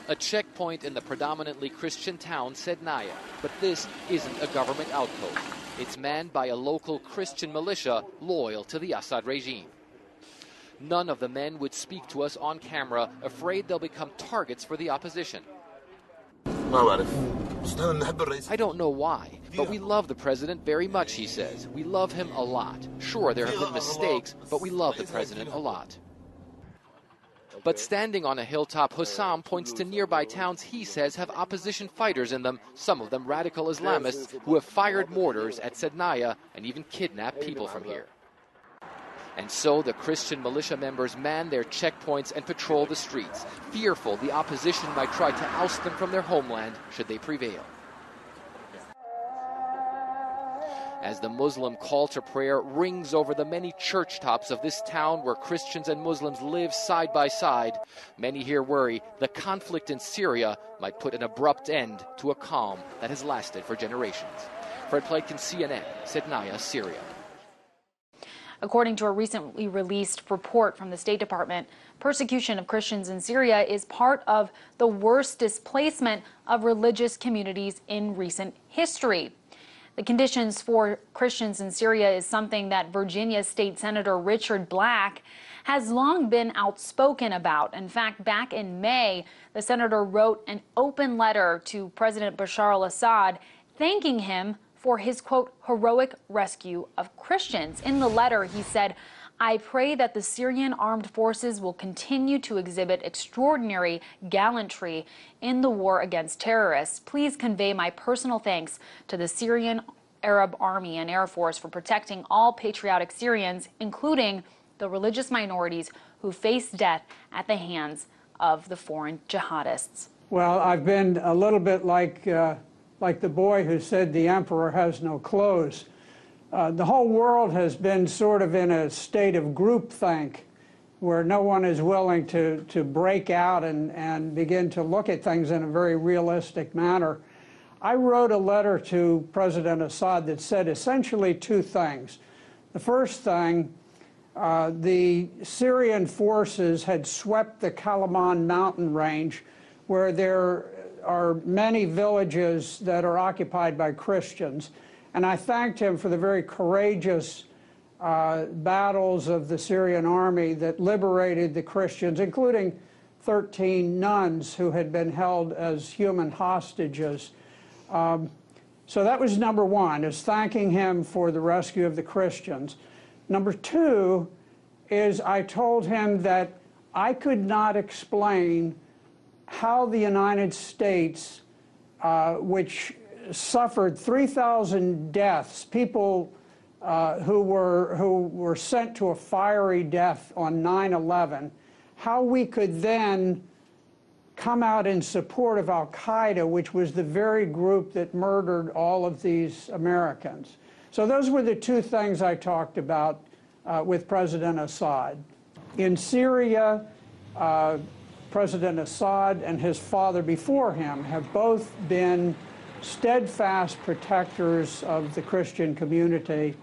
A checkpoint in the predominantly Christian town Sednaya, but this isn't a government outpost. It's manned by a local Christian militia loyal to the Assad regime. None of the men would speak to us on camera, afraid they'll become targets for the opposition. I don't know why, but we love the president very much, he says. We love him a lot. Sure, there have been mistakes, but we love the president a lot. But standing on a hilltop, Hussam points to nearby towns he says have opposition fighters in them, some of them radical Islamists who have fired mortars at Sednaya and even kidnapped people from here. And so the Christian militia members man their checkpoints and patrol the streets, fearful the opposition might try to oust them from their homeland should they prevail. As the Muslim call to prayer rings over the many church tops of this town where Christians and Muslims live side by side, many here worry the conflict in Syria might put an abrupt end to a calm that has lasted for generations. Fred Pleitkin, CNN, Sednaya, Syria. According to a recently released report from the State Department, persecution of Christians in Syria is part of the worst displacement of religious communities in recent history. The conditions for Christians in Syria is something that Virginia State Senator Richard Black has long been outspoken about. In fact, back in May, the senator wrote an open letter to President Bashar al-Assad thanking him for his, quote, heroic rescue of Christians. In the letter, he said, "I pray that the Syrian armed forces will continue to exhibit extraordinary gallantry in the war against terrorists. Please convey my personal thanks to the Syrian Arab Army and Air Force for protecting all patriotic Syrians, including the religious minorities who face death at the hands of the foreign jihadists." Well, I've been a little bit like the boy who said the emperor has no clothes. The whole world has been sort of in a state of groupthink where no one is willing to break out and begin to look at things in a very realistic manner. I wrote a letter to President Assad that said essentially two things. The first thing, the Syrian forces had swept the Kalaman mountain range where there are many villages that are occupied by Christians. And I thanked him for the very courageous battles of the Syrian army that liberated the Christians, including 13 nuns who had been held as human hostages. So that was number one, is thanking him for the rescue of the Christians. Number two is I told him that I could not explain how the United States, which suffered 3,000 deaths, people who were sent to a fiery death on 9/11, how we could then come out in support of al-Qaeda, which was the very group that murdered all of these Americans. So those were the two things I talked about with President Assad. In Syria, President Assad and his father before him have both been steadfast protectors of the Christian community.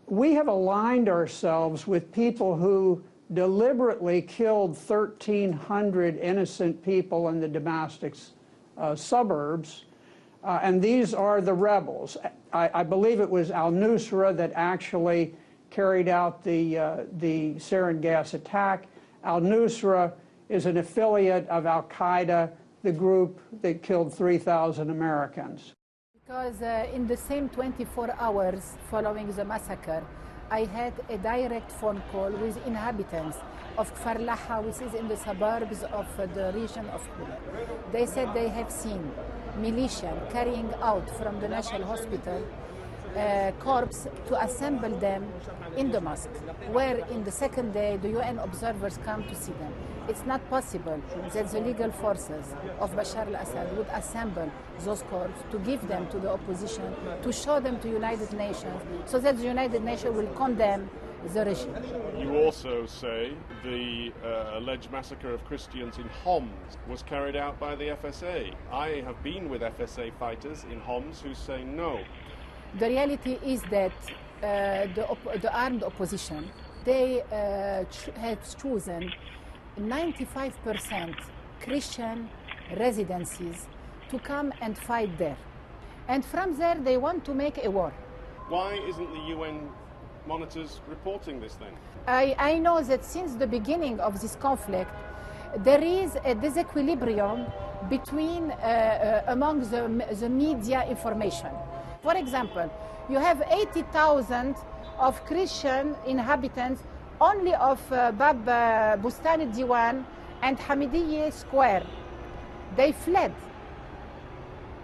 We have aligned ourselves with people who deliberately killed 1,300 innocent people in the Damascus suburbs, and these are the rebels. I believe it was al-Nusra that actually carried out the sarin gas attack. Al-Nusra is an affiliate of al-Qaeda, the group that killed 3,000 Americans. Because in the same 24 hours following the massacre, I had a direct phone call with inhabitants of Kfar Laha, which is in the suburbs of the region of Hula. They said they have seen militia carrying out from the National Hospital corpse to assemble them in the mosque, where in the second day the UN observers come to see them. It's not possible that the legal forces of Bashar al-Assad would assemble those corpses to give them to the opposition, to show them to United Nations, so that the United Nations will condemn the regime. You also say the alleged massacre of Christians in Homs was carried out by the FSA. I have been with FSA fighters in Homs who say no. The reality is that the armed opposition, they have chosen 95% Christian residencies to come and fight there. And from there, they want to make a war. Why isn't the UN monitors reporting this then? I know that since the beginning of this conflict, there is a disequilibrium between among the media information. For example, you have 80,000 of Christian inhabitants only of Bab Bustan Diwan and Hamidiyya Square. They fled,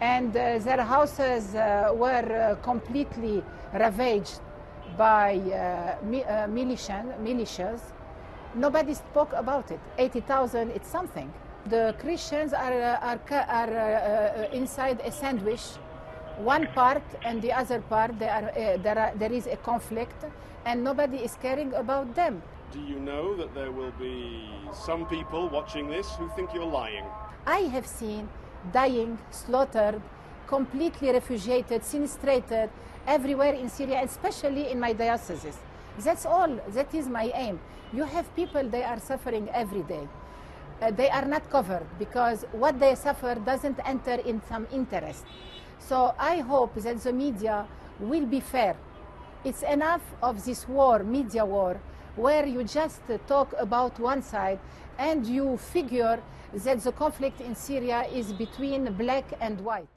and their houses were completely ravaged by militias. Nobody spoke about it. 80,000, it's something. The Christians are inside a sandwich. One part and the other part, there is a conflict, and nobody is caring about them. Do you know that there will be some people watching this who think you're lying? I have seen dying, slaughtered, completely refugiated, sinistrated everywhere in Syria, especially in my diocese. That's all. That is my aim. You have people, they are suffering every day. They are not covered because what they suffer doesn't enter in some interest. So I hope that the media will be fair. It's enough of this war, media war, where you just talk about one side and you figure that the conflict in Syria is between black and white.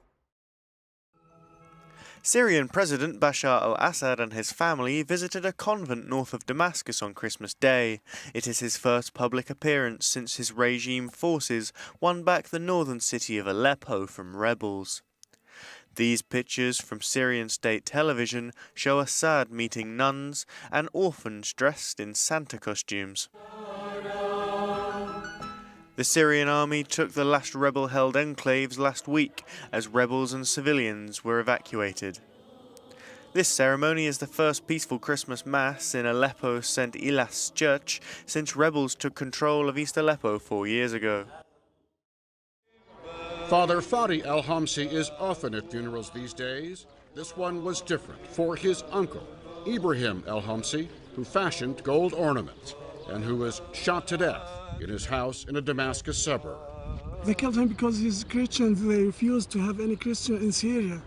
Syrian President Bashar al-Assad and his family visited a convent north of Damascus on Christmas Day. It is his first public appearance since his regime forces won back the northern city of Aleppo from rebels. These pictures from Syrian state television show Assad meeting nuns and orphans dressed in Santa costumes. The Syrian army took the last rebel-held enclaves last week as rebels and civilians were evacuated. This ceremony is the first peaceful Christmas Mass in Aleppo St. Ilas Church since rebels took control of East Aleppo 4 years ago. Father Fadi al-Hamsi is often at funerals these days. This one was different for his uncle, Ibrahim al-Hamsi, who fashioned gold ornaments and who was shot to death in his house in a Damascus suburb. They killed him because he's Christian. They refused to have any Christian in Syria.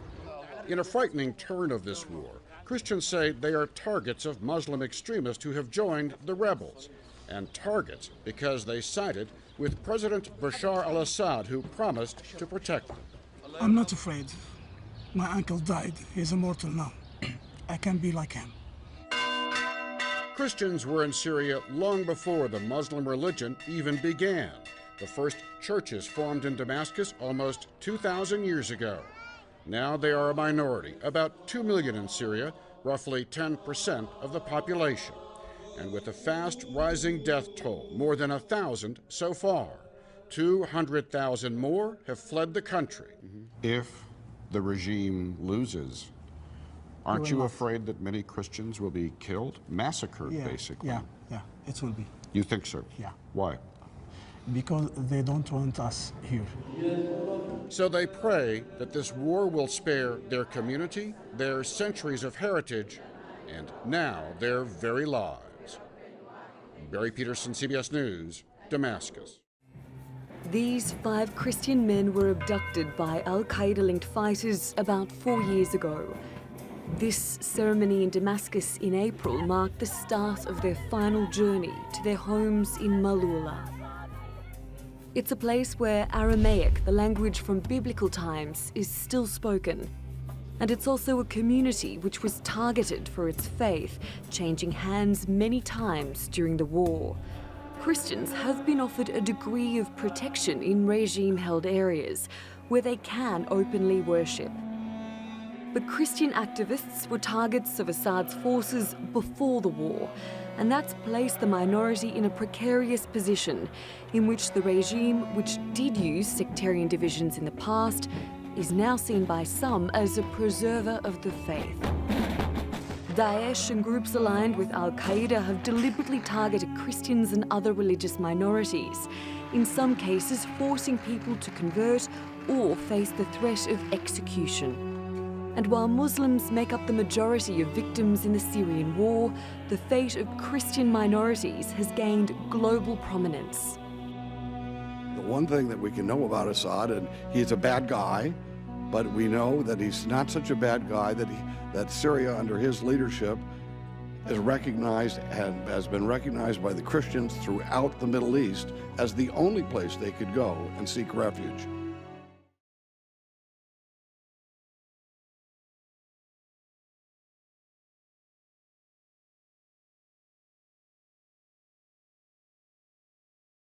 In a frightening turn of this war, Christians say they are targets of Muslim extremists who have joined the rebels, and targets because they sided with President Bashar al-Assad, who promised to protect them. I'm not afraid. My uncle died. He's immortal now. I can be like him. Christians were in Syria long before the Muslim religion even began. The first churches formed in Damascus almost 2,000 years ago. Now they are a minority, about 2 million in Syria, roughly 10% of the population. And with a fast rising death toll, more than 1,000 so far, 200,000 more have fled the country. If the regime loses, aren't you afraid that many Christians will be killed, massacred, basically? Yeah, it will be. You think so? Yeah. Why? Because they don't want us here. So they pray that this war will spare their community, their centuries of heritage, and now their very lives. Barry Peterson, CBS News, Damascus. These 5 Christian men were abducted by al-Qaeda-linked fighters about 4 years ago. This ceremony in Damascus in April marked the start of their final journey to their homes in Malula. It's a place where Aramaic, the language from biblical times, is still spoken. And it's also a community which was targeted for its faith, changing hands many times during the war. Christians have been offered a degree of protection in regime-held areas where they can openly worship. But Christian activists were targets of Assad's forces before the war, and that's placed the minority in a precarious position in which the regime, which did use sectarian divisions in the past, is now seen by some as a preserver of the faith. Daesh and groups aligned with al-Qaeda have deliberately targeted Christians and other religious minorities, in some cases forcing people to convert or face the threat of execution. And while Muslims make up the majority of victims in the Syrian war, the fate of Christian minorities has gained global prominence. The one thing that we can know about Assad, and he's a bad guy, but we know that he's not such a bad guy, that Syria under his leadership is recognized and has been recognized by the Christians throughout the Middle East as the only place they could go and seek refuge.